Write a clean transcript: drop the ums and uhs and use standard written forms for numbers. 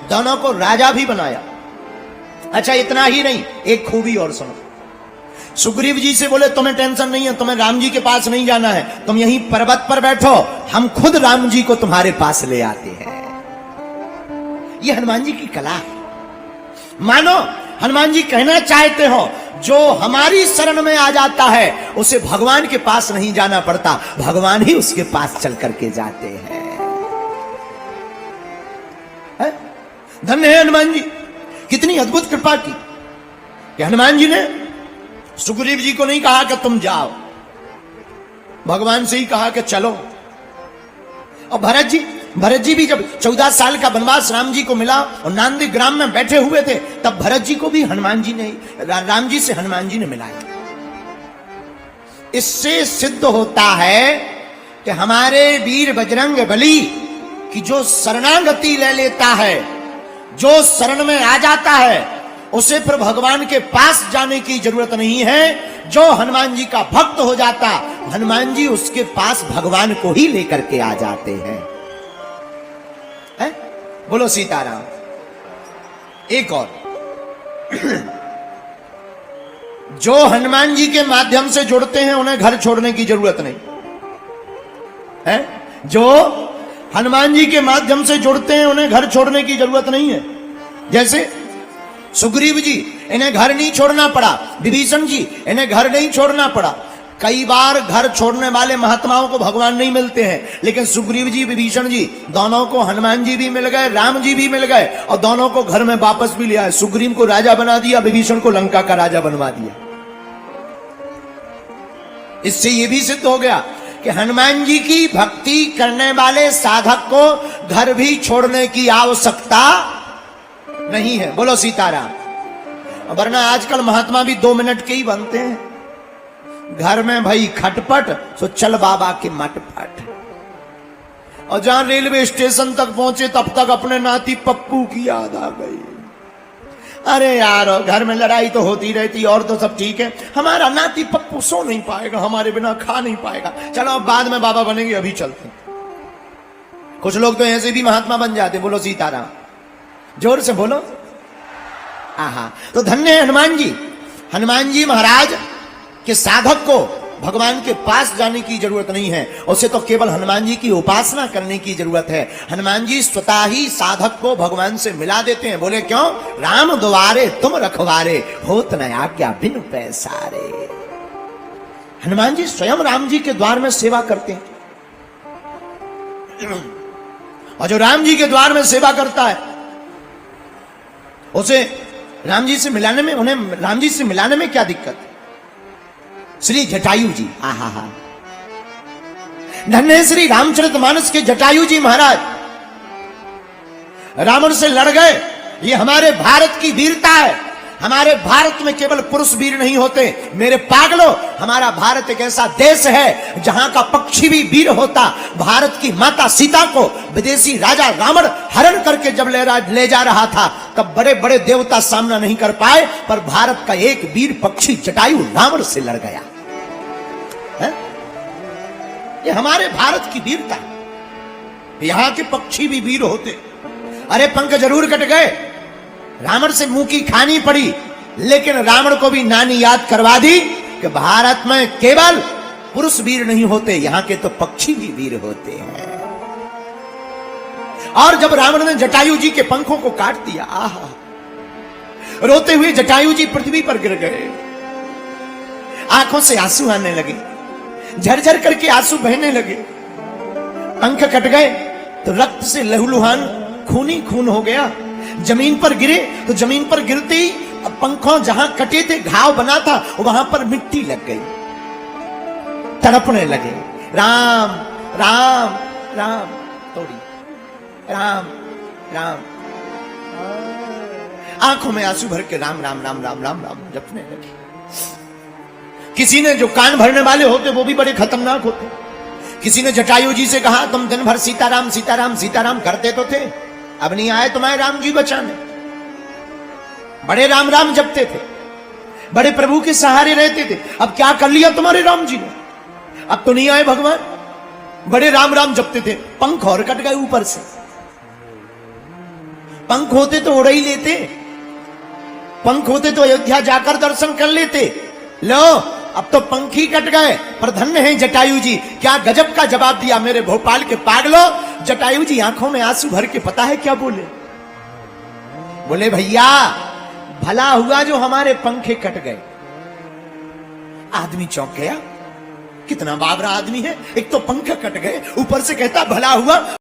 दोनों को राजा भी बनाया। अच्छा इतना ही नहीं, एक खूबी और सुनो। सुग्रीव जी से बोले तुम्हें टेंशन नहीं है, तुम्हें राम जी के पास नहीं जाना है, तुम यहीं पर्वत पर बैठो, हम खुद राम जी को तुम्हारे पास ले आते हैं। यह हनुमान जी की कला है। मानो हनुमान जी कहना चाहते हो जो हमारी शरण में आ जाता है उसे भगवान के पास नहीं जाना पड़ता, भगवान ही उसके पास चल करके जाते हैं। धन्य है हनुमान जी, कितनी अद्भुत कृपा की कि हनुमान जी ने सुग्रीव जी को नहीं कहा कि तुम जाओ, भगवान से ही कहा कि चलो। और भरत जी भी जब 14 साल का वनवास राम जी को मिला और नांदी ग्राम में बैठे हुए थे, तब भरत जी को भी हनुमान जी ने, राम जी से हनुमान जी ने मिलाया। इससे सिद्ध होता है कि हमारे वीर बजरंग बली की जो शरणागति ले लेता है, जो शरण में आ जाता है, उसे फिर भगवान के पास जाने की जरूरत नहीं है। जो हनुमान जी का भक्त हो जाता, हनुमान जी उसके पास भगवान को ही लेकर के आ जाते हैं। बोलो सीताराम। एक और जो हनुमान जी के माध्यम से जुड़ते हैं उन्हें घर छोड़ने की जरूरत नहीं है। जो हनुमान जी के माध्यम से जुड़ते हैं उन्हें घर छोड़ने की जरूरत नहीं है। जैसे सुग्रीव जी, इन्हें घर नहीं छोड़ना पड़ा, विभीषण जी, इन्हें घर नहीं छोड़ना पड़ा। कई बार घर छोड़ने वाले महात्माओं को भगवान नहीं मिलते हैं, लेकिन सुग्रीव जी, विभीषण जी, दोनों को हनुमान जी भी मिल गए, राम जी भी मिल गए और दोनों को घर में वापस भी लिया है। सुग्रीव को राजा बना दिया, विभीषण को लंका का राजा बनवा दिया। इससे यह भी सिद्ध हो गया कि हनुमान जी की भक्ति करने वाले साधक को घर भी छोड़ने की आवश्यकता नहीं है। बोलो सीताराम। वरना आजकल महात्मा भी 2 मिनट के ही बनते हैं। घर में भाई खटपट, तो चल बाबा के मटपट। और जहां रेलवे स्टेशन तक पहुंचे तब तक अपने नाती पप्पू की याद आ गई। अरे यार, घर में लड़ाई तो होती रहती और तो सब ठीक है, हमारा नाती पप्पू सो नहीं पाएगा, हमारे बिना खा नहीं पाएगा, चलो अब बाद में बाबा बनेंगे, अभी चलते। कुछ लोग तो ऐसे भी महात्मा बन जाते। बोलो सीताराम, जोर से बोलो। आहा, तो धन्य है हनुमान जी। हनुमान जी महाराज के साधक को भगवान के पास जाने की जरूरत नहीं है, उसे तो केवल हनुमान जी की उपासना करने की जरूरत है। हनुमान जी स्वतः ही साधक को भगवान से मिला देते हैं। बोले क्यों? राम द्वारे तुम रखवारे, होत न आज्ञा बिन पैसारे। हनुमान जी स्वयं राम जी के द्वार में सेवा करते हैं। और जो राम जी के द्वार में सेवा करता है उसे राम जी से मिलाने में, उन्हें राम जी से मिलाने में क्या दिक्कत? श्री जटायु जी, आहा हा, धन्य श्री रामचरितमानस के जटायु जी महाराज रावण से लड़ गए। ये हमारे भारत की वीरता है। हमारे भारत में केवल पुरुष वीर नहीं होते मेरे पागलों, हमारा भारत एक ऐसा देश है जहां का पक्षी भी वीर होता। भारत की माता सीता को विदेशी राजा रावण हरण करके जब ले जा रहा था, तब बड़े बड़े देवता सामना नहीं कर पाए, पर भारत का एक वीर पक्षी जटायु रावण से लड़ गया है? ये हमारे भारत की वीरता है। यहां के पक्षी भी वीर होते। अरे पंख जरूर कट गए, रावण से मुंह की खानी पड़ी, लेकिन रावण को भी नानी याद करवा दी कि भारत में केवल पुरुष वीर नहीं होते, यहां के तो पक्षी भी वीर होते हैं। और जब रावण ने जटायु जी के पंखों को काट दिया, आहा, रोते हुए जटायु जी पृथ्वी पर गिर गए। आंखों से आंसू आने लगे, झरझर करके आंसू बहने लगे। पंख कट गए तो रक्त से लहूलुहान खूनी खून हो गया। जमीन पर गिरे तो जमीन पर गिरते ही पंखों जहां कटे थे घाव बना था, वहां पर मिट्टी लग गई। तड़पने लगे, राम राम राम, थोड़ी राम राम, आंखों में आंसू भर के राम राम राम राम राम राम जपने लगे। किसी ने, जो कान भरने वाले होते वो भी बड़े खतरनाक होते, किसी ने जटायु जी से कहा तुम दिन भर सीताराम सीताराम सीताराम करते तो थे, अब नहीं आए तुम्हारे राम जी बचाने। बड़े राम राम जपते थे, बड़े प्रभु के सहारे रहते थे, अब क्या कर लिया तुम्हारे राम जी ने? अब तो नहीं आए भगवान। बड़े राम राम जपते थे, पंख और कट गए ऊपर से। पंख होते तो उड़ ही लेते, पंख होते तो अयोध्या जाकर दर्शन कर लेते। लो अब तो पंख ही कट गए। पर धन्य है जटायु जी, क्या गजब का जवाब दिया मेरे भोपाल के पागलों। जटायु जी आंखों में आंसू भर के पता है क्या बोले? बोले भैया भला हुआ जो हमारे पंखे कट गए। आदमी चौंक गया, कितना बावरा आदमी है, एक तो पंख कट गए ऊपर से कहता भला हुआ